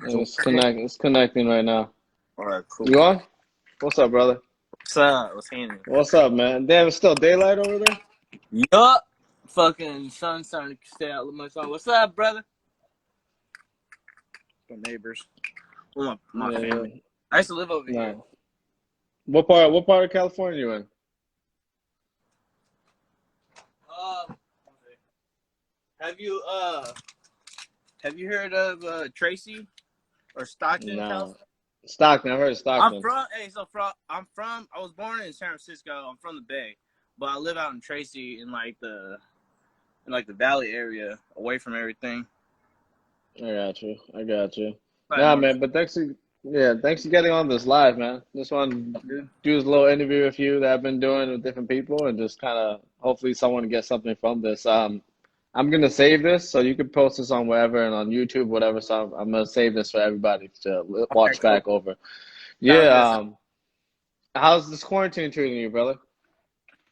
It's connecting right now. All right, cool. You on? What's up, brother? What's up? What's happening? What's up, man? Damn, it's still daylight over there? Yup. Fucking sun starting to stay out a little much longer. What's up, brother? My neighbors. Well, my family. Yeah. I used to live over here. What part of California you in? Have you heard of Tracy or Stockton, California? Stockton, I've heard of Stockton. I was born in San Francisco. I'm from the Bay, but I live out in Tracy in the Valley area, away from everything. I got you. Nah, man, but thanks for getting on this live, man. Just want to do this little interview with you that I've been doing with different people, and just kind of hopefully someone gets something from this. I'm gonna save this so you can post this on wherever and on YouTube, whatever. So I'm gonna save this for everybody to watch back over. Yeah. How's this quarantine treating you, brother?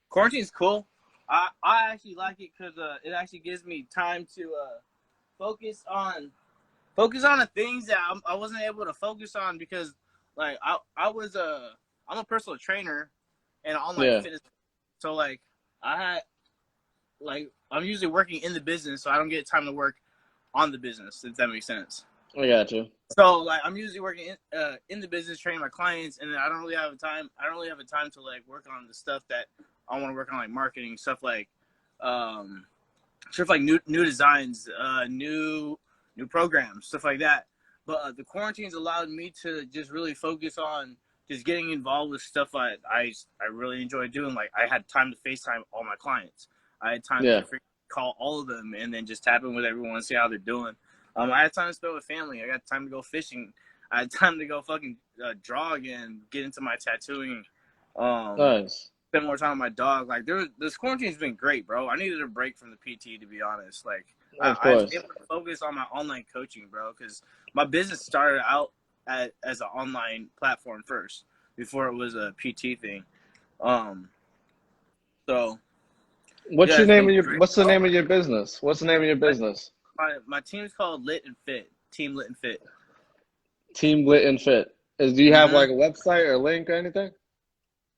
Quarantine's cool. I actually like it because it actually gives me time to focus on the things that I wasn't able to focus on because like I'm a personal trainer and online fitness, so like I'm usually working in the business, so I don't get time to work on the business, if that makes sense. I got you. So like I'm usually working in the business, training my clients, and then I don't really have a time to like work on the stuff that I want to work on, like marketing stuff, like new designs, new programs, stuff like that. But the quarantine's allowed me to just really focus on just getting involved with stuff I really enjoy doing. Like I had time to FaceTime all my clients. I had time to call all of them and then just tap in with everyone and see how they're doing. I had time to spend with family. I got time to go fishing. I had time to go fucking draw again, get into my tattooing. Nice. Spend more time with my dog. Like this quarantine's been great, bro. I needed a break from the PT, to be honest. Like I was able to focus on my online coaching, bro, because my business started out as an online platform first before it was a PT thing. So what's the name of your business? What's the name of your business? My team's called LITandFIT. Team LITandFIT. Team LITandFIT. Do you have like a website or a link or anything?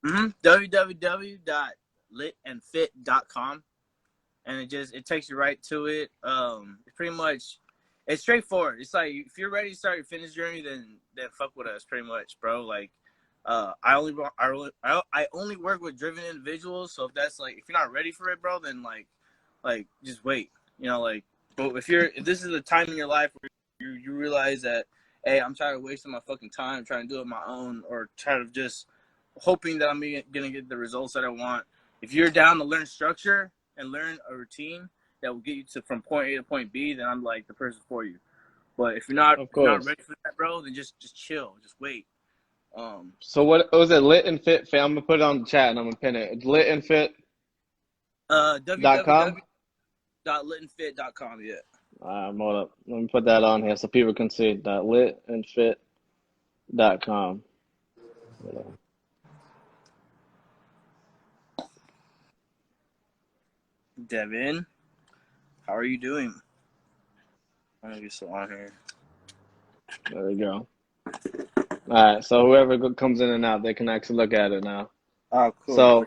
www.LITandFIT.com, and it takes you right to it. It's straightforward. It's like if you're ready to start your fitness journey, then fuck with us, pretty much, bro. Like I only work with driven individuals. So if you're not ready for it, bro, then like just wait. You know, like, but if this is the time in your life where you realize that, hey, I'm tired of wasting my fucking time trying to do it on my own, or tired of just hoping that I'm gonna get the results that I want. If you're down to learn structure and learn a routine that will get you from point A to point B, then I'm like the person for you. But if you're not ready for that, bro, then just chill, just wait. So what was it? LITandFIT. I'm gonna put it on the chat and I'm gonna pin it. It's LITandFIT. www.LITandFIT.com. Yeah. Hold up. Let me put that on here so people can see it. LITandFIT.com. Devin, how are you doing? I'm gonna get so on here. There we go. All right, so whoever comes in and out, they can actually look at it now. Oh, cool. So,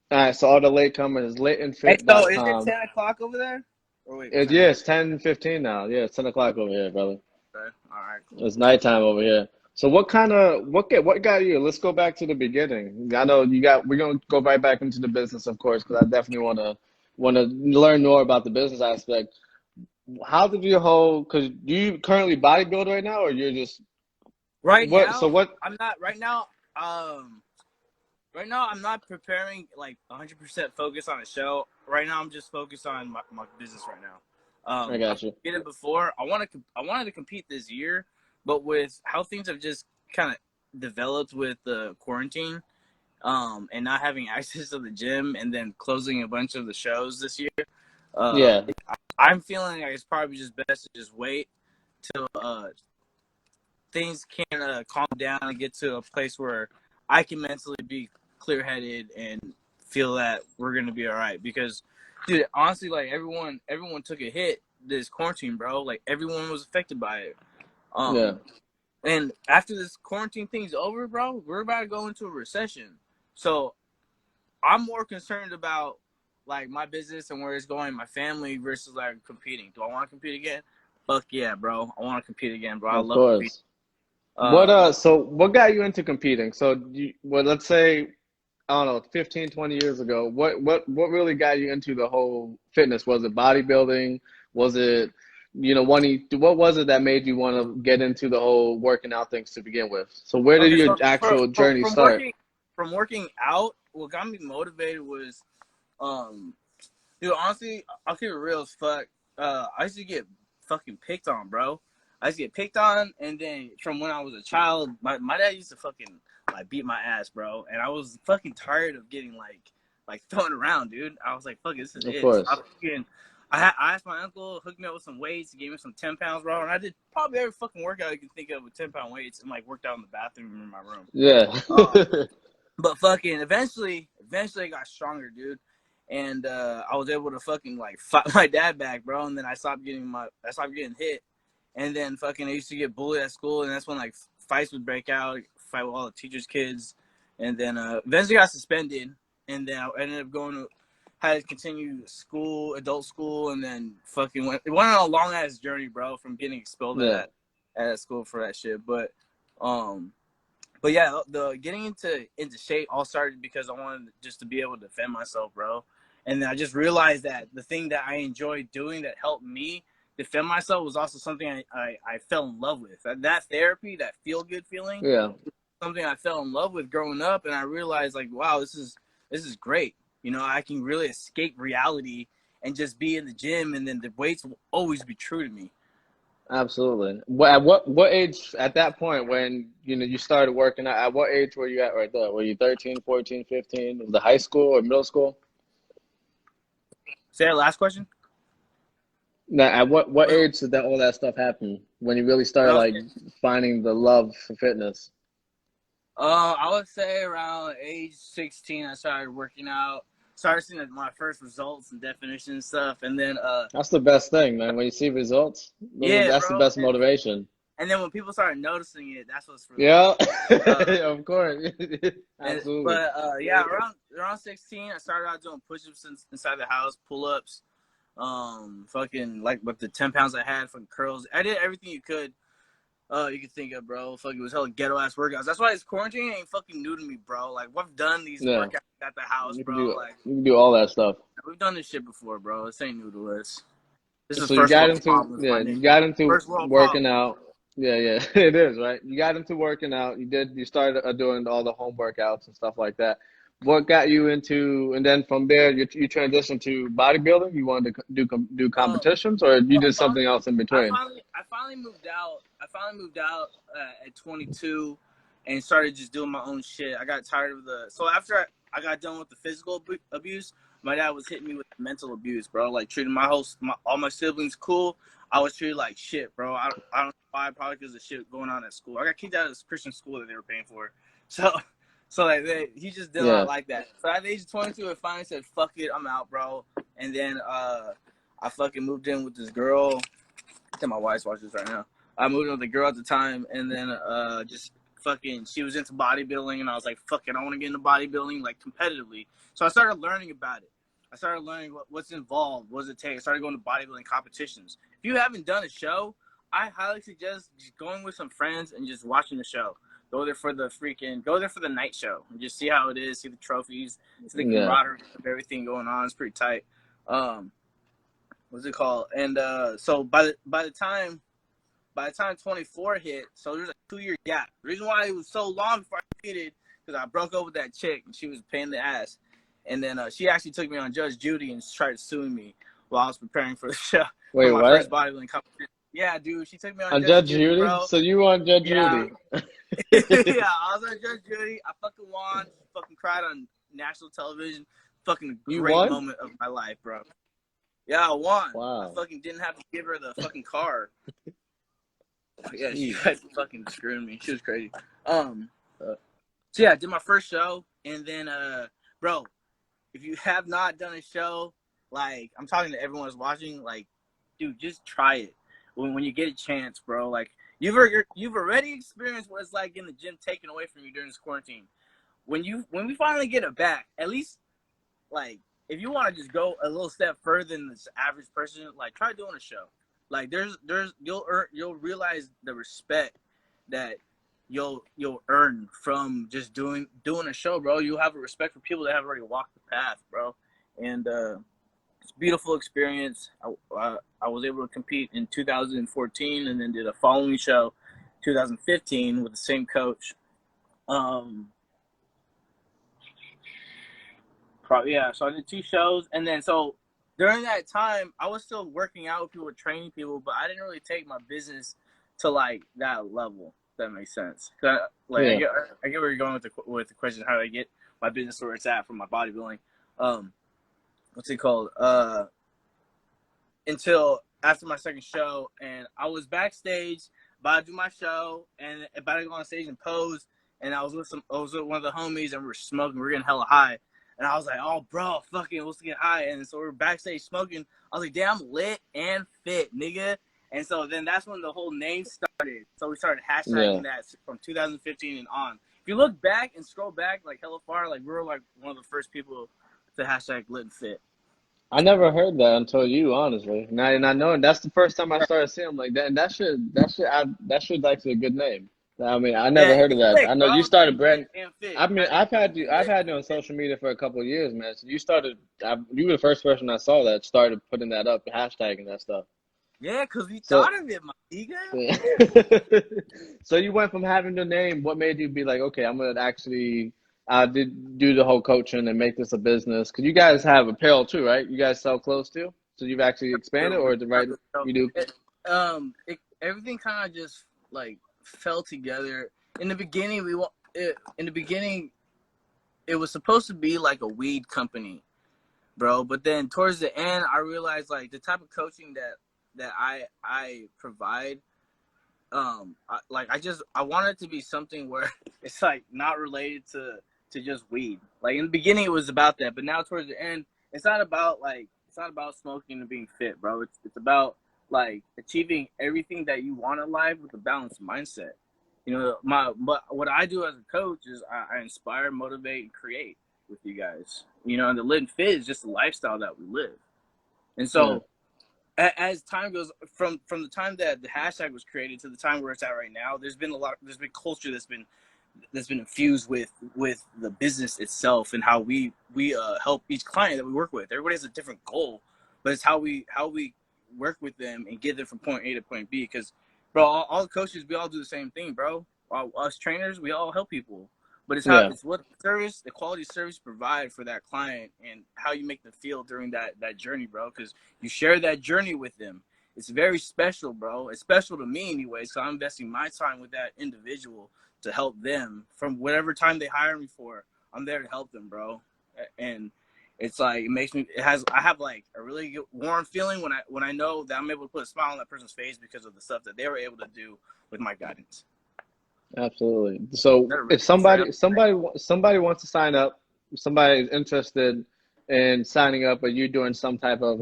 all right, so all the latecomers, LITandFIT.com. Hey, so is it 10 o'clock over there? Or wait, it's 10:15 now. Yeah, it's 10 o'clock over here, brother. Okay. All right. Cool. It's nighttime over here. So what got you? Let's go back to the beginning. I know we're gonna go right back into the business, of course, because I definitely want to learn more about the business aspect. How did because do you currently bodybuild right now, or you're just I'm not preparing like 100% focus on a show right now. I'm just focused on my business right now. I got you. I did it before. I wanted to compete this year, but with how things have just kind of developed with the quarantine, and not having access to the gym, and then closing a bunch of the shows this year, I'm feeling like it's probably just best to just wait till things can calm down and get to a place where I can mentally be clear-headed and feel that we're gonna be all right. Because, dude, honestly, like everyone took a hit this quarantine, bro. Like everyone was affected by it. Yeah. And after this quarantine thing's over, bro, we're about to go into a recession. So I'm more concerned about like my business and where it's going, my family versus like competing. Do I want to compete again? Fuck yeah, bro. I want to compete again, bro. I Of love competing. course. So what got you into competing? So let's say, I don't know, 15, 20 years ago, what really got you into the whole fitness? Was it bodybuilding? Was it, what was it that made you want to get into the whole working out things to begin with? So where did Okay, your so actual journey start? from working out, what got me motivated was, dude, honestly, I'll keep it real as fuck. I used to get fucking picked on, bro. I used to get picked on, and then from when I was a child, my dad used to fucking like beat my ass, bro. And I was fucking tired of getting like thrown around, dude. I was like, fuck it, this is Of it. So course. I asked my uncle, hooked me up with some weights, gave me some 10 pounds, bro. And I did probably every fucking workout you can think of with 10-pound weights, and like worked out in the bathroom in my room. Yeah. But fucking eventually I got stronger, dude. And I was able to fucking like fight my dad back, bro. And then I stopped getting hit. And then fucking I used to get bullied at school, and that's when like fights would break out, fight with all the teachers' kids. And then eventually got suspended, and then I ended up had to continue school, adult school, and then fucking went on a long ass journey, bro, from getting expelled Yeah. at school for that shit. But yeah, the getting into shape all started because I wanted just to be able to defend myself, bro. And then I just realized that the thing that I enjoyed doing that helped me defend myself was also something I fell in love with. That therapy, that feel good feeling, Yeah. something I fell in love with growing up, and I realized like, wow, this is great. You know, I can really escape reality and just be in the gym, and then the weights will always be true to me. Absolutely. At what age at that point when you started working out, at what age were you at right there? Were you 13, 14, 15? Was it high school or middle school? Say that last question. Now, at what age did all that stuff happen? When you really started like finding the love for fitness? I would say around age 16, I started working out. Started seeing my first results and definition and stuff, and then That's the best thing, man. When you see results, yeah, that's the bro. best motivation. And then when people started noticing it, that's what's really Yeah, cool. of course. Absolutely. Yeah, around 16, I started out doing push-ups inside the house, pull-ups, fucking like with the 10 pounds I had, fucking curls. I did everything you could think of, bro. Fucking, it was hella ghetto ass workouts. That's why this quarantine ain't fucking new to me, bro. Like, we've done these Yeah, workouts at the house, you can bro. do Like, you can do all that stuff. we've done this shit before, bro. This ain't new to us. This is So you first got world into problems, my yeah, nigga. you got into First world working problems. out. Yeah, yeah, it is, right? You got into working out. You started doing all the home workouts and stuff like that. What got you into, and then from there you transitioned to bodybuilding? You wanted to do competitions, or you Well, did something else in between? I finally moved out. At 22 and started just doing my own shit. I got tired of so after I got done with the physical abuse, my dad was hitting me with mental abuse, bro. Like treating all my siblings cool. I was treated like shit, bro. I don't know why, probably because of shit going on at school. I got kicked out of this Christian school that they were paying for. So like he just did not Yeah, like that. So at the age of 22, I finally said, "Fuck it, I'm out, bro." And then I fucking moved in with this girl. I think my wife's watching this right now. I moved in with a girl at the time, and then just fucking, she was into bodybuilding, and I was like, fuck it, I want to get into bodybuilding, like, competitively. So I started learning about it. I started learning what's involved, what does it take. I started going to bodybuilding competitions. If you haven't done a show, I highly suggest just going with some friends and just watching the show. Go there for the night show and just see how it is, see the trophies, see the yeah, camaraderie of everything going on. It's pretty tight. What's it called? And so by the time 24 hit, so there's a 2-year gap. The reason why it was so long before I competed because I broke up with that chick and she was a pain in the ass. And then she actually took me on Judge Judy and tried suing me while I was preparing for the show for Wait, my first what? bodybuilding competition. Yeah, dude, she took me on On Judge Judge Judy, Judy? bro. So you on Judge Yeah, Judy? yeah, I was on Judge Judy. I fucking won. Fucking cried on national television. Fucking You great won? moment of my life, bro. Yeah, I won. I Wow. fucking didn't have to give her the fucking car. Yeah, she Jeez. fucking screwed me. She was crazy. So yeah, I did my first show, and then bro, if you have not done a show, like I'm talking to everyone who's watching, like, dude, just try it when you get a chance, bro. Like You've already experienced what it's like in the gym taken away from you during this quarantine. When we finally get it back, at least like if you want to just go a little step further than this average person, like try doing a show. Like you'll realize the respect that you'll earn from just doing a show, bro. You'll have a respect for people that have already walked the path, bro. And it's a beautiful experience. I was able to compete in 2014 and then did a following show 2015 with the same coach. So I did 2 shows, and then so during that time I was still working out with people, training people, but I didn't really take my business to like that level. If that makes sense. I get where you're going with the question. How do I get my business where it's at for my bodybuilding? What's it called? Until after my second show, and I was backstage about to do my show and about to go on stage and pose, and I was with one of the homies, and we were smoking. We were getting hella high. And I was like, oh, bro, fucking, let's get high. And so we were backstage smoking. I was like, damn, lit and fit, nigga. And so then that's when the whole name started. So we started hashtagging that from 2015 and on. If you look back and scroll back, like, hella far, like, we were, like, one of the first people to hashtag lit and fit. I never heard that until you, honestly. And I know that's the first time I started seeing them like that. And that should actually a good name. I mean, I never heard of that. I know you started brand. I mean, I've had you on social media for a couple of years, man. So you were the first person I saw that started putting that up, hashtagging that stuff. Yeah, because we thought of it, my nigga. So you went from having the name. What made you be like, okay, I'm gonna actually do the whole coaching and make this a business? Because you guys have apparel too, right? You guys sell clothes too. So you've actually expanded, or you do? Everything kind of just like fell together. In the beginning, it was supposed to be like a weed company, bro. But then towards the end, I realized like the type of coaching that I provide, I wanted it to be something where it's like not related to just weed. Like in the beginning, it was about that, but now towards the end, it's not about smoking and being fit, bro. It's about like achieving everything that you want in life with a balanced mindset. You know, what I do as a coach is I inspire, motivate, and create with you guys. You know, and the lit and fit is just the lifestyle that we live. And so as time goes, from the time that the hashtag was created to the time where it's at right now, there's been culture that's been infused with the business itself and how we help each client that we work with. Everybody has a different goal, but it's how we work with them and get them from point A to point B. Because, bro, all the coaches, we all do the same thing, bro. Us trainers, we all help people. But it's what the quality service you provide for that client and how you make them feel during that journey, bro. Because you share that journey with them. It's very special, bro. It's special to me anyway. So I'm investing my time with that individual to help them from whatever time they hire me for. I'm there to help them, bro. And it's like I have like a really good, warm feeling when I know that I'm able to put a smile on that person's face because of the stuff that they were able to do with my guidance. Absolutely. So if somebody wants to sign up, somebody is interested in signing up, or you doing some type of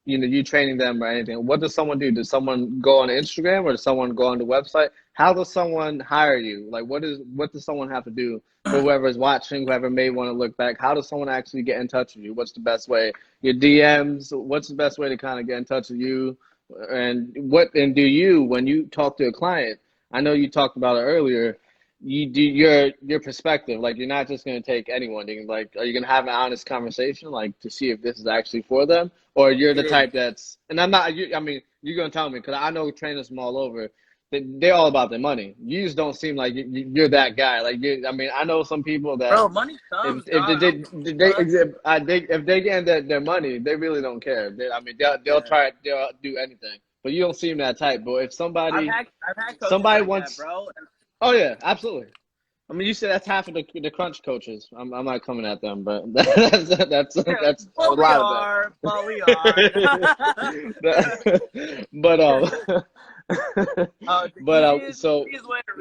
you training them or anything, what does someone do? Does someone go on Instagram, or does someone go on the website? How does someone hire you? Like what does someone have to do for whoever is watching, whoever may want to look back? How does someone actually get in touch with you? What's the best way? Your DMs, what's the best way to kind of get in touch with you? And do you, when you talk to a client, I know you talked about it earlier, you do your perspective. Like, you're not just going to take anyone. Are you going to have an honest conversation, like, to see if this is actually for them? Or you're the type that's, and I'm not, you're going to tell me, because I know trainers from all over, they're all about their money. You just don't seem like you're that guy. Like, I know some people that, bro, money comes. if they get their money, they really don't care. They'll do anything. But you don't seem that type. But if somebody, I've had coaches wants, that, bro. Oh yeah, absolutely. I mean, you said that's half of the crunch coaches. I'm not coming at them, but that's a lot of But we are. So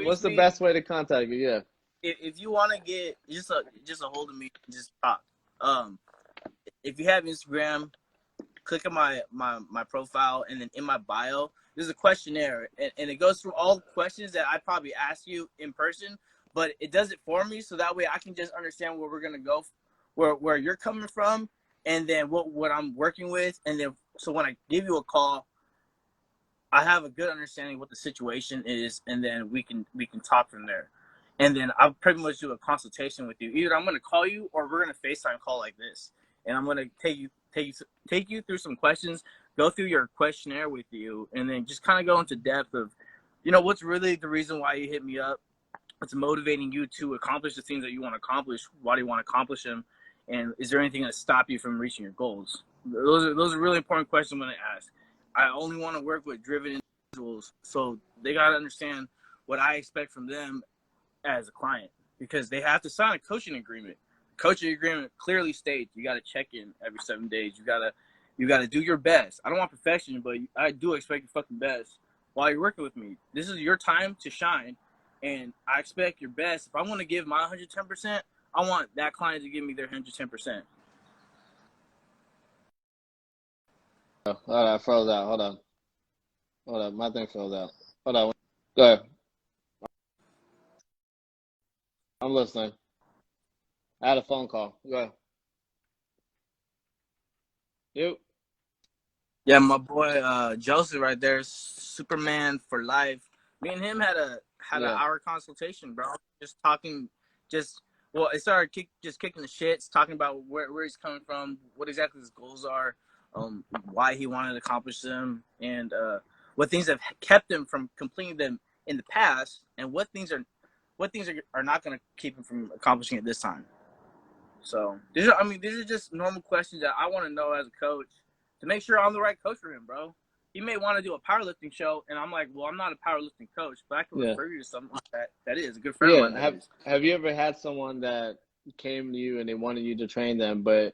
what's the best way to contact you? Yeah. If you want to get just a hold of me, just talk. If you have Instagram, click on my profile, and then in my bio, there's a questionnaire, and it goes through all the questions that I probably asked you in person, but it does it for me, so that way I can just understand where we're gonna go, where you're coming from, and then what I'm working with, and then so when I give you a call, I have a good understanding of what the situation is, and then we can talk from there. And then I'll pretty much do a consultation with you. Either I'm going to call you, or we're going to FaceTime call like this, and I'm going to take you through some questions, go through your questionnaire with you, and then just kind of go into depth of, what's really the reason why you hit me up, what's motivating you to accomplish the things that you want to accomplish, why do you want to accomplish them, and is there anything that stop you from reaching your goals? Those are really important questions when I ask. I only want to work with driven individuals, so they got to understand what I expect from them as a client, because they have to sign a coaching agreement. Coaching agreement clearly states you got to check in every 7 days. You got to do your best. I don't want perfection, but I do expect your fucking best while you're working with me. This is your time to shine, and I expect your best. If I want to give my 110%, I want that client to give me their 110%. All right, I froze out. Hold on. My thing froze out. Hold on. Go ahead. I'm listening. I had a phone call. Go ahead. You? Yeah, my boy Joseph right there, Superman for life. Me and him had an hour consultation, bro. Just talking, it started just kicking the shits, talking about where he's coming from, what exactly his goals are, why he wanted to accomplish them, and what things have kept him from completing them in the past, and what things are not going to keep him from accomplishing it this time. So these are just normal questions that I want to know as a coach to make sure I'm the right coach for him, bro. He may want to do a powerlifting show, and I'm like, well, I'm not a powerlifting coach, but I can refer you to someone that is a good friend of mine. Have you ever had someone that came to you and they wanted you to train them, but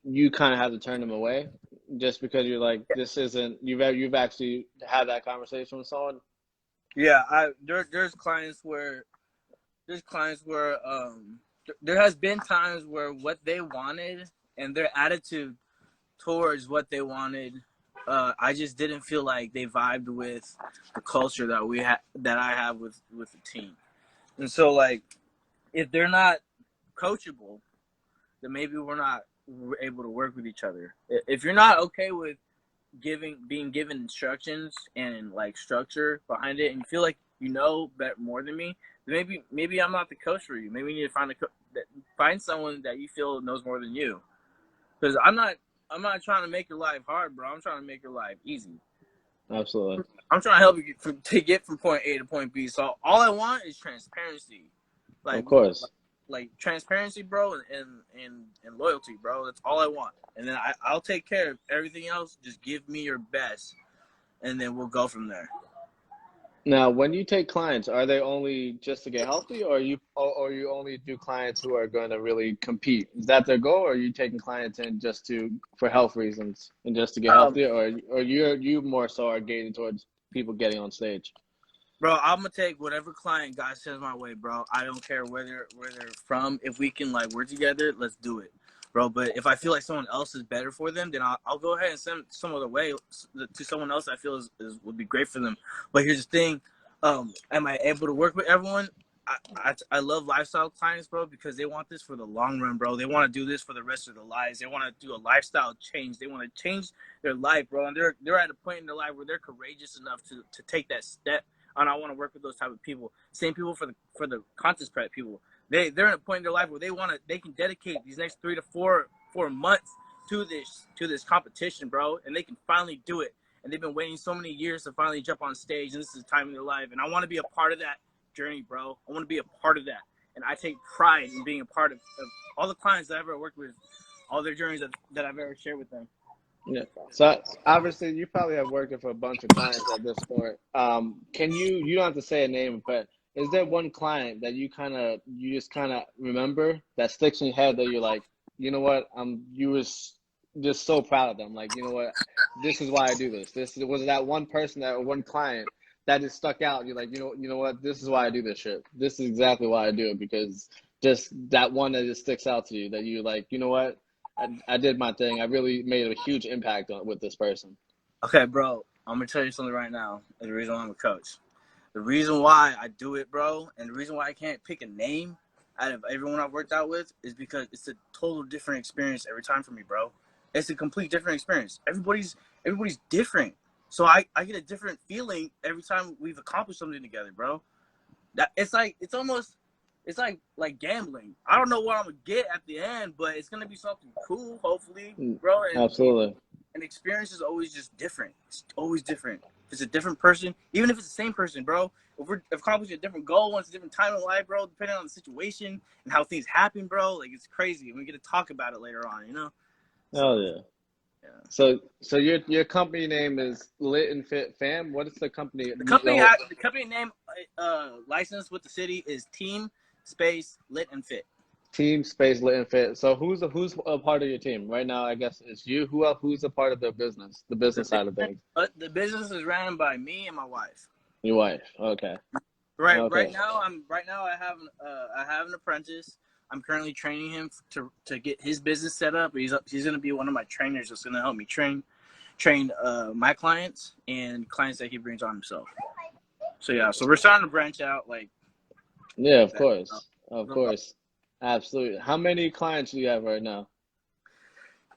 you kind of had to turn them away just because you're like, this isn't, you've actually had that conversation with someone? Yeah, there's clients where there has been times where what they wanted and their attitude towards what they wanted, I just didn't feel like they vibed with the culture that I have with the team. And so, like, if they're not coachable, then maybe we're not able to work with each other. If you're not okay with being given instructions and like structure behind it, and you feel like you know more than me, then maybe I'm not the coach for you. Maybe you need to find someone that you feel knows more than you. Because I'm not trying to make your life hard, bro. I'm trying to make your life easy. Absolutely. I'm trying to help you to get from point A to point B. So all I want is transparency. Like, of course. Like transparency, bro, and loyalty, bro. That's all I want. And then I'll take care of everything else. Just give me your best, and then we'll go from there. Now, when you take clients, are they only just to get healthy, or you only do clients who are going to really compete? Is that their goal, or are you taking clients in just for health reasons and just to get healthy, or you more so are gated towards people getting on stage? Bro, I'm gonna take whatever client God sends my way, bro. I don't care where they're from. If we can like work together, let's do it, bro. But if I feel like someone else is better for them, then I'll go ahead and send some other way to someone else I feel would be great for them. But here's the thing, am I able to work with everyone? I love lifestyle clients, bro, because they want this for the long run, bro. They want to do this for the rest of their lives. They want to do a lifestyle change. They want to change their life, bro. And they're at a point in their life where they're courageous enough to take that step. And I want to work with those type of people. Same people for the contest prep people. They're at a point in their life where they can dedicate these next 3 to 4 months to this competition, bro, and they can finally do it. And they've been waiting so many years to finally jump on stage, and this is the time in their life. And I want to be a part of that journey, bro. I want to be a part of that, and I take pride in being a part of all the clients that I've ever worked with, all their journeys that I've ever shared with them. Yeah. So obviously you probably have worked with a bunch of clients at this point. Can you don't have to say a name, but is there one client that you just remember that sticks in your head that you're like, you know what, you was just so proud of them. Like, you know what, this is why I do this. This was that one person or one client that just stuck out. You're like, you know what, this is why I do this shit. This is exactly why I do it, because just that one that just sticks out to you that you're like, you know what, I did my thing. I really made a huge impact with this person. Okay, bro. I'm gonna tell you something right now. And the reason why I'm a coach, the reason why I do it, bro, and the reason why I can't pick a name out of everyone I've worked out with is because it's a total different experience every time for me, bro. It's a complete different experience. Everybody's different. So I get a different feeling every time we've accomplished something together, bro. That it's like gambling. I don't know what I'm gonna get at the end, but it's gonna be something cool, hopefully, bro. Absolutely. And experience is always just different. It's always different. If it's a different person, even if it's the same person, bro, if we're accomplishing a different goal, once a different time in life, bro, depending on the situation and how things happen, bro, like it's crazy. And we get to talk about it later on, you know? Oh So, yeah. yeah. So your company name is LITandFIT Fam. What is the company? The company name licensed with the city is Team Space Lit and Fit. Team Space LITandFIT. So who's a part of your team right now? I guess it's you. Who else? Who's a part of the business side of things? The business is ran by me and my wife. Your wife. Okay. Right. Okay. Right now, I have an apprentice. I'm currently training him to get his business set up. He's going to be one of my trainers that's going to help me train my clients and clients that he brings on himself. So yeah, so we're starting to branch out like. Yeah, of course. Of course. Absolutely. How many clients do you have right now?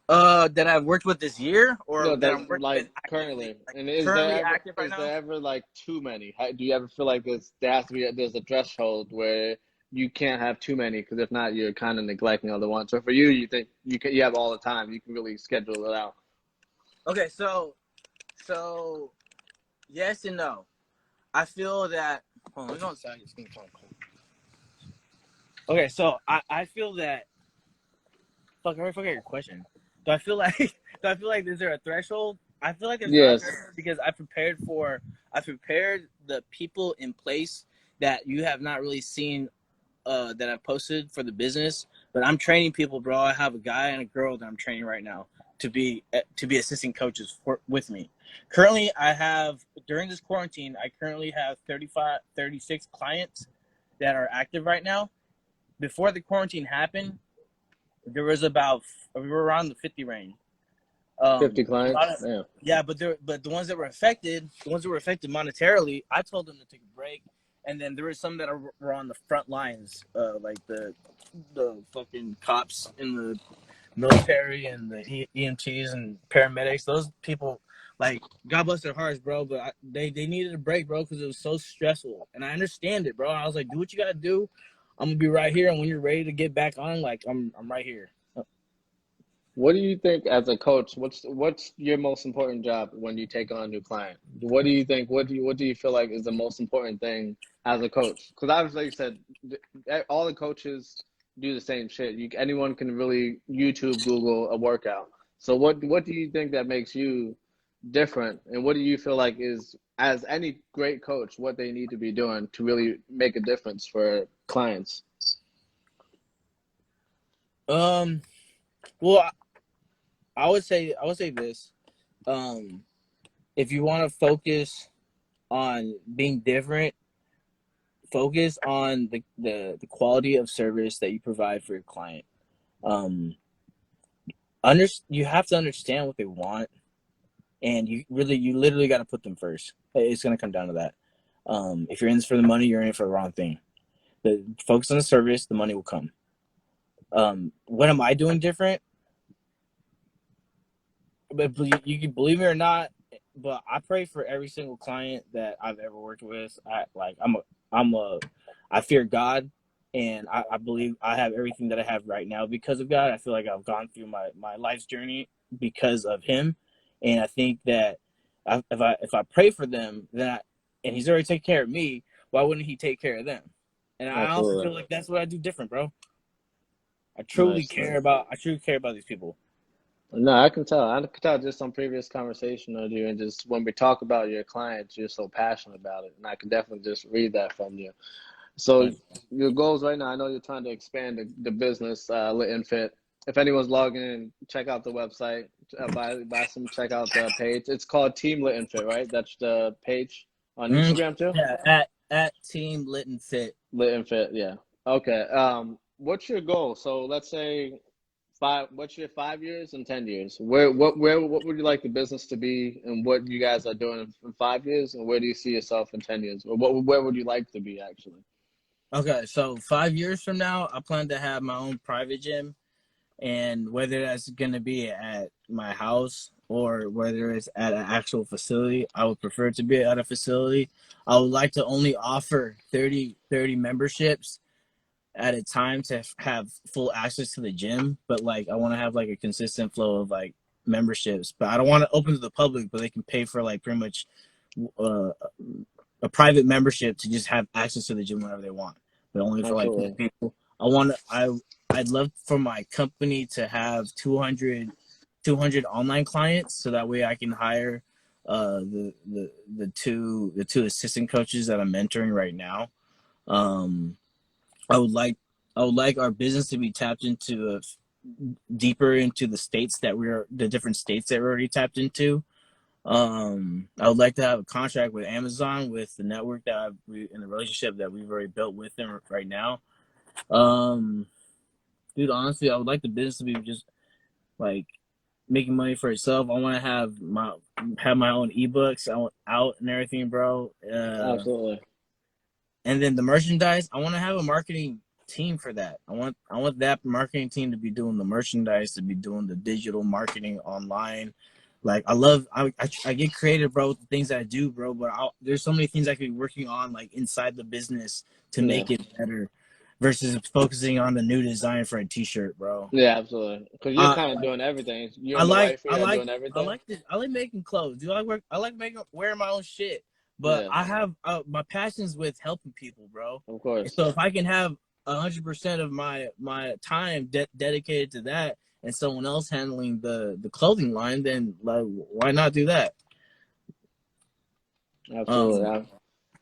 That I've worked with this year, or No, that that's I'm working like with currently. like And currently active right is now. there ever like too many? Do you ever feel like there's a threshold where you can't have too many because if not, you're kind of neglecting other ones. So for you, you think you have all the time. You can really schedule it out. Okay, so yes and no. I feel that. Hold on, let me go inside. Okay, so I feel that. Fuck, I already forgot your question. Do I feel like is there a threshold? I feel like there's not a Yes. threshold because I prepared the people in place that you have not really seen that I posted for the business. But I'm training people, bro. I have a guy and a girl that I'm training right now to be assistant coaches with me. Currently, during this quarantine, I currently have 36 clients that are active right now. Before the quarantine happened, we were around the 50 range. 50 clients. Yeah. Yeah, but the ones that were affected, monetarily, I told them to take a break, and then there were some that were on the front lines, like the fucking cops in the military and the EMTs and paramedics. Those people, like, God bless their hearts, bro, but they needed a break, bro, because it was so stressful, and I understand it, bro. I was like, do what you gotta do. I'm gonna be right here, and when you're ready to get back on, like, I'm right here. What do you think as a coach? What's your most important job when you take on a new client? What do you think? What do you feel like is the most important thing as a coach? Because obviously, like you said, all the coaches do the same shit. Anyone can really YouTube, Google a workout. So what do you think that makes you different? And what do you feel like is, as any great coach, what they need to be doing to really make a difference for clients? Well, I would say this. If you want to focus on being different, focus on the quality of service that you provide for your client. You have to understand what they want, and you literally got to put them first. It's gonna come down to that. If you're in this for the money, you're in it for the wrong thing. Focus on the service, the money will come. What am I doing different? But you can believe it or not, but I pray for every single client that I've ever worked with. I fear God, and I believe I have everything that I have right now because of God. I feel like I've gone through my life's journey because of Him, and I think that if I pray for them, and He's already taken care of me, why wouldn't He take care of them? And I also Absolutely. feel like that's what I do different, bro. I truly Nice. care about these people. No, I can tell. I can tell just on previous conversation with you, and just when we talk about your clients, you're so passionate about it, and I can definitely just read that from you. So your goals right now, I know you're trying to expand the business, LITandFIT. If anyone's logging in, check out the website, check out the page. It's called Team LITandFIT, right? That's the page on Instagram too. Yeah, at Team Lit and Fit. LITandFIT, yeah. Okay. What's your goal? So let's say What's your 5 years and 10 years? What would you like the business to be, and what you guys are doing in 5 years, and where do you see yourself in 10 years? Or where would you like to be actually? Okay, so 5 years from now, I plan to have my own private gym, and whether that's gonna be at my house or whether it's at an actual facility, I would prefer it to be at a facility. I would like to only offer 30 memberships at a time to have full access to the gym, but like I want to have like a consistent flow of like memberships, but I don't want to open to the public, but they can pay for like pretty much uh, a private membership to just have access to the gym whenever they want, but only for like Absolutely. people. I'd love for my company to have 200 online clients, so that way I can hire the two assistant coaches that I'm mentoring right now. Um, I would like I would like our business to be tapped into deeper into the different states that we're already tapped into. I would like to have a contract with Amazon, with the network that in the relationship that we've already built with them right now. Um, Dude, honestly, I would like the business to be just like making money for itself. I want to have my own ebooks out and everything, bro. Absolutely. And then the merchandise, I want to have a marketing team for that. I want that marketing team to be doing the merchandise, to be doing the digital marketing online. Like I get creative, bro, with the things that I do, bro. But there's so many things I could be working on, like inside the business, to Yeah. make it better, versus focusing on the new design for a T-shirt, bro. Yeah, absolutely. Because you're kind of Like doing everything. You I and the like wife I here are like doing I everything. like this. I like making clothes. Do I work? I like making wearing my own shit. But Yeah, I have my passions with helping people, bro. of And course. so if I can have 100% of my time dedicated to that, and someone else handling the clothing line, then like why not do that? Absolutely. Um. Yeah.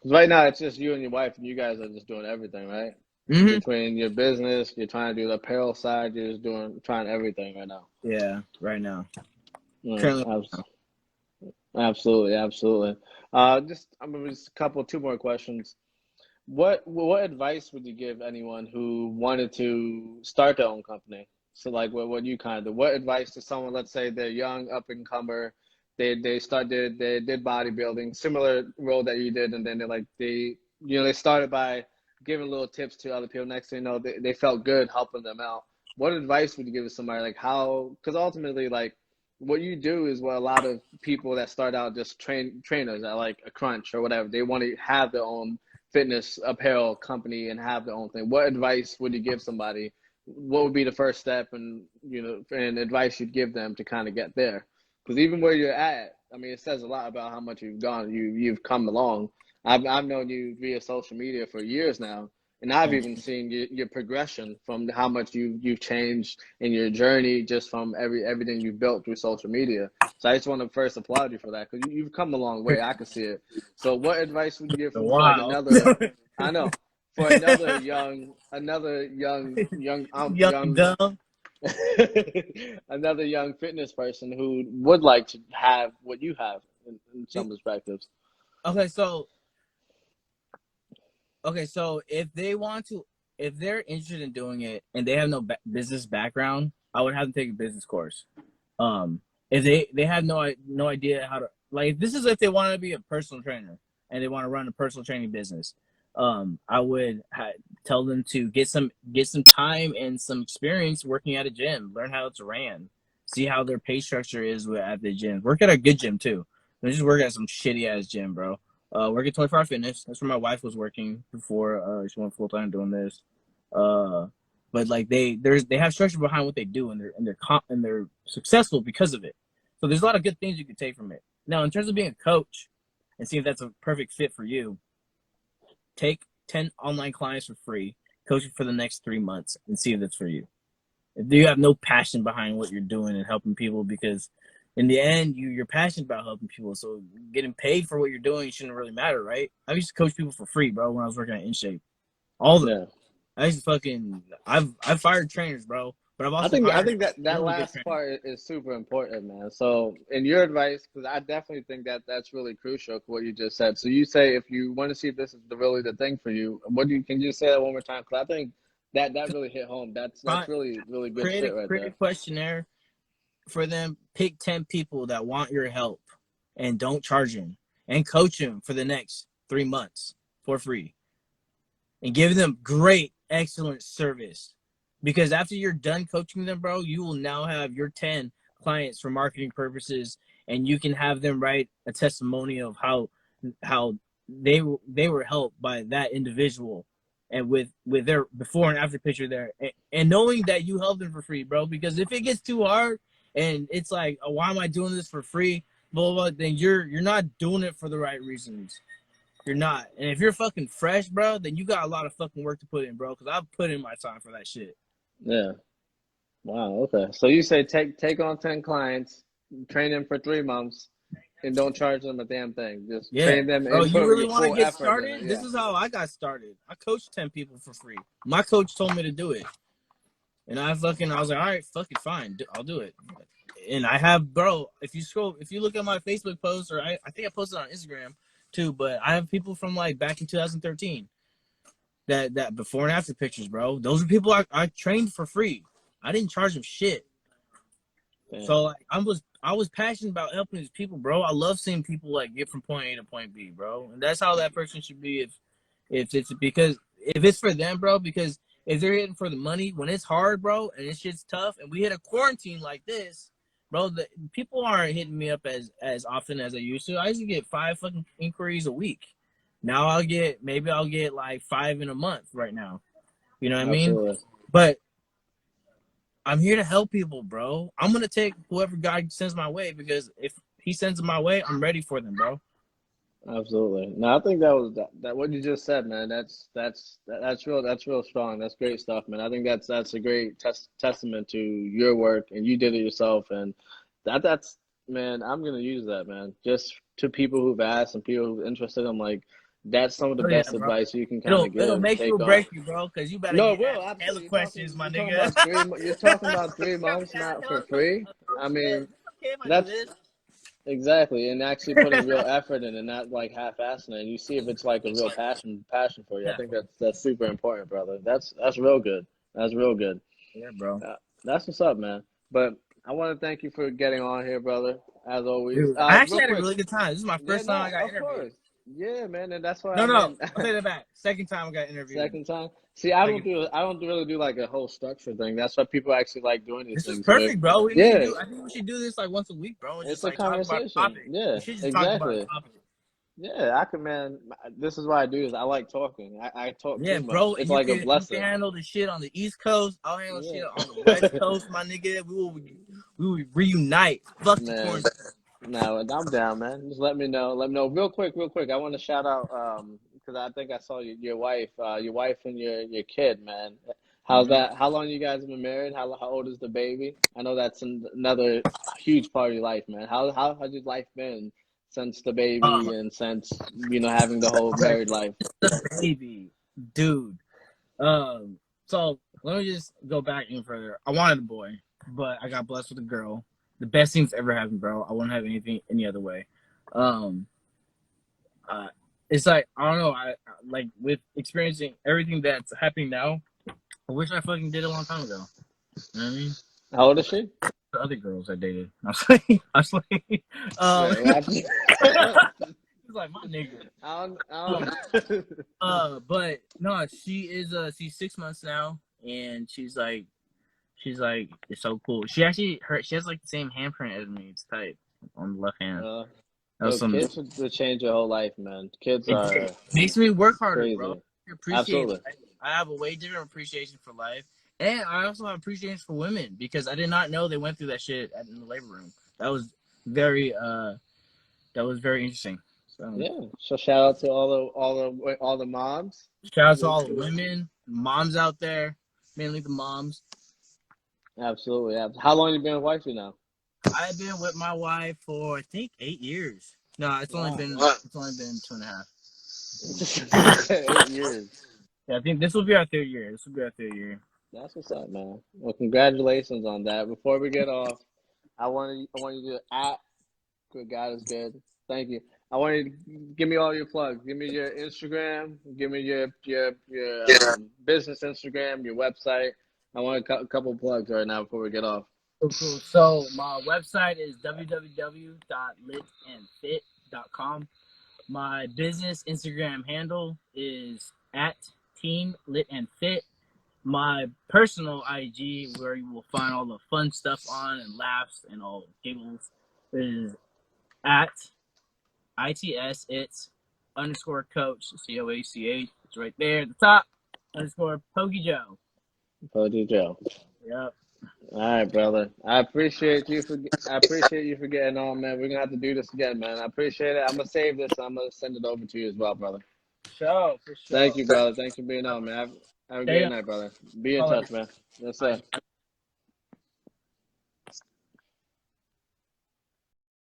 'Cause right now it's just you and your wife, and you guys are just doing everything, right? Mhm. Between your business, you're trying to do the apparel side, you're just trying everything right now. Yeah. Right now. Yeah, Currently. absolutely, absolutely. Just a couple, two more questions. What advice would you give anyone who wanted to start their own company? So like what you kind of do. What advice to someone, let's say they're young, up and comer, they did bodybuilding, similar role that you did, and then they started by giving little tips to other people. Next thing you know, they felt good helping them out. What advice would you give to somebody like how, because ultimately like what you do is what a lot of people that start out just trainers at like a crunch or whatever, they want to have their own fitness apparel company and have their own thing. What advice would you give somebody? What would be the first step, and and advice you'd give them to kind of get there? Because even where you're at, I mean, it says a lot about how much you've come along. I've known you via social media for years now, and I've even seen your progression from how much you've changed in your journey just from everything you've built through social media. So I just want to first applaud you for that because you've come a long way. I can see it. So what advice would you give for like Wow. another? I know for Young and young dumb. another young fitness person who would like to have what you have in some perspectives. Okay, so if they're interested in doing it and they have no business background, I would have them take a business course. Um, if they have no idea how to, like, this is if they want to be a personal trainer and they want to run a personal training business. I would tell them to get some time and some experience working at a gym, learn how it's ran, see how their pay structure is at the gym. Work at a good gym too. Don't just work at some shitty ass gym, bro. Work at 24 Hour Fitness. That's where my wife was working before she went full time doing this. Uh, but like they have structure behind what they do, and they're successful because of it. So there's a lot of good things you can take from it. Now, in terms of being a coach and see if that's a perfect fit for you, take 10 online clients for free, coach it for the next 3 months, and see if that's for you. If you have no passion behind what you're doing and helping people, because in the end, you're passionate about helping people, so getting paid for what you're doing shouldn't really matter, right? I used to coach people for free, bro, when I was working at InShape. All of them. Yeah. I've fired trainers, bro, but I've I also think I hired think that really good last trainers. part is super important, man. So, in your advice, because I definitely think that that's really crucial. What you just said. So, you say if you want to see if this is really the thing for you, can you say that one more time? Because I think that really hit home. That's really good shit right Create a there. questionnaire for them. Pick 10 people that want your help, and don't charge them, and coach them for the next 3 months for free, and give them great, excellent service. Because after you're done coaching them, bro, you will now have your 10 clients for marketing purposes, and you can have them write a testimony of how they were helped by that individual, and with their before and after picture there, and knowing that you helped them for free, bro. Because if it gets too hard and it's like, oh, why am I doing this for free, blah, blah, blah, then you're not doing it for the right reasons. You're not. And if you're fucking fresh, bro, then you got a lot of fucking work to put in, bro. Because I've put in my time for that shit. Yeah. Wow. Okay. So you say take on 10 clients, train them for 3 months, and don't charge them a damn thing. Just train them Bro, and you put really your want to full get effort in it. started? Yeah. This is how I got started. I coached 10 people for free. My coach told me to do it. And I was like, all right, fuck it, fine. I'll do it. And I have, bro, if you look at my Facebook post, or I think I posted on Instagram too, but I have people from like back in 2013 that before and after pictures, bro. Those are people I trained for free. I didn't charge them shit. Damn. So like, I was passionate about helping these people, bro. I love seeing people like get from point A to point B, bro. And that's how that person should be if it's because if it's for them, bro, because if they're hitting for the money when it's hard, bro, and it's shit's tough, and we hit a quarantine like this, bro, the people aren't hitting me up as often as I used to. I used to get 5 fucking inquiries a week. Now I'll get like 5 in a month right now. You know what I mean? But I'm here to help people, bro. I'm gonna take whoever God sends my way, because if He sends them my way, I'm ready for them, bro. Absolutely. No, I think that was that what you just said, man. That's real strong. That's great stuff, man. I think that's a great testament to your work, and you did it yourself, and that's man. I'm gonna use that, man. Just to people who've asked and people who've interested. I'm like, that's some of the best Bro. advice you can kind of It'll give. make you or Take on. break you, bro, because you better No, it get will asked hella absolutely. questions, my You're talking nigga. about you're talking about 3 months, not for free. I mean, Okay, if I do that's this. exactly, and actually putting real effort in, and not like half-assing it. And you see if it's like a real passion for you. I Yeah, think that's super important, brother. That's real good. That's real good. yeah, bro. That's what's up, man. But I want to thank you for getting on here, brother. As always. Dude, I Real actually had a quick. really good time. This is my Yeah, first time no, I got of interviewed. course. Yeah, man, and that's why No, I no, mean. I'll take that back. Second time I got interviewed. Second time. See, I don't really do like a whole structure thing. That's why people actually like doing these This is things. perfect, bro. We need to Yeah, do. I think we should do this like once a week, bro, and just it's a like talk about a conversation. topic. Yeah, We should just talk about a exactly. topic. Yeah, I can, man. This is what I do is I like talking. I talk Yeah, too much. bro. It's You like a can blessing. handle the shit on the East Coast. I'll handle Yeah. shit on the West Coast, my nigga. We will reunite. Fuck the Man, quarantine. no, I'm down, man. Just let me know. Let me know real quick, real quick. I want to shout out because I think I saw your wife and your kid, man. How's Mm-hmm. that? How long you guys have been married? How old is the baby? I know that's another huge part of your life, man. How has your life been since the baby and since having the whole Okay, married life? the baby, dude. So let me just go back even further. I wanted a boy, but I got blessed with a girl. The best thing's ever happened, bro. I wouldn't have anything any other way. Um, uh, it's like I don't know. I like with experiencing everything that's happening now. I wish I fucking did it a long time ago. You know what I mean? How old is she? The other girls I dated, I was like, Wait, what happened? he's like my nigga. I don't. But no, she's 6 months now, and she's like it's so cool. She has like the same handprint as me. It's tight on the left hand. That was Yo, some. kids would change your whole life, man. Kids It are makes me work harder, bro. crazy. Appreciate Absolutely. life. I have a way different appreciation for life, and I also have appreciation for women because I did not know they went through that shit in the labor room. That was very interesting. So, Yeah. So shout out to all the moms. shout out to all the women, moms out there, mainly the moms. Absolutely. How long you been with wifey now? I've been with my wife for I think 8 years. No, Wow. it's only been 2.5. 8 years. Yeah, I think this will be our third year. That's what's up, man. Well, congratulations on that. Before we get off, I want you to at Good God is good. Thank you. I want you to give me all your plugs. Give me your Instagram. Give me your business Instagram, your website. I want a couple plugs right now before we get off. Cool. So my website is www.LITandFIT.com. My business Instagram handle is @TeamLitandFit. My personal IG, where you will find all the fun stuff on and laughs and all giggles, is @ITS. It's _coach COACH. It's right there at the top. _Pokey Joe. Pokey Joe. Yep. All right, brother. I appreciate you for getting on, man. We're gonna have to do this again, man. I appreciate it. I'm gonna save this. I'm gonna send it over to you as well, brother. For sure. Thank you, brother. Thanks for being on, man. Have a great night, brother. Be in touch, man. Yes, sir.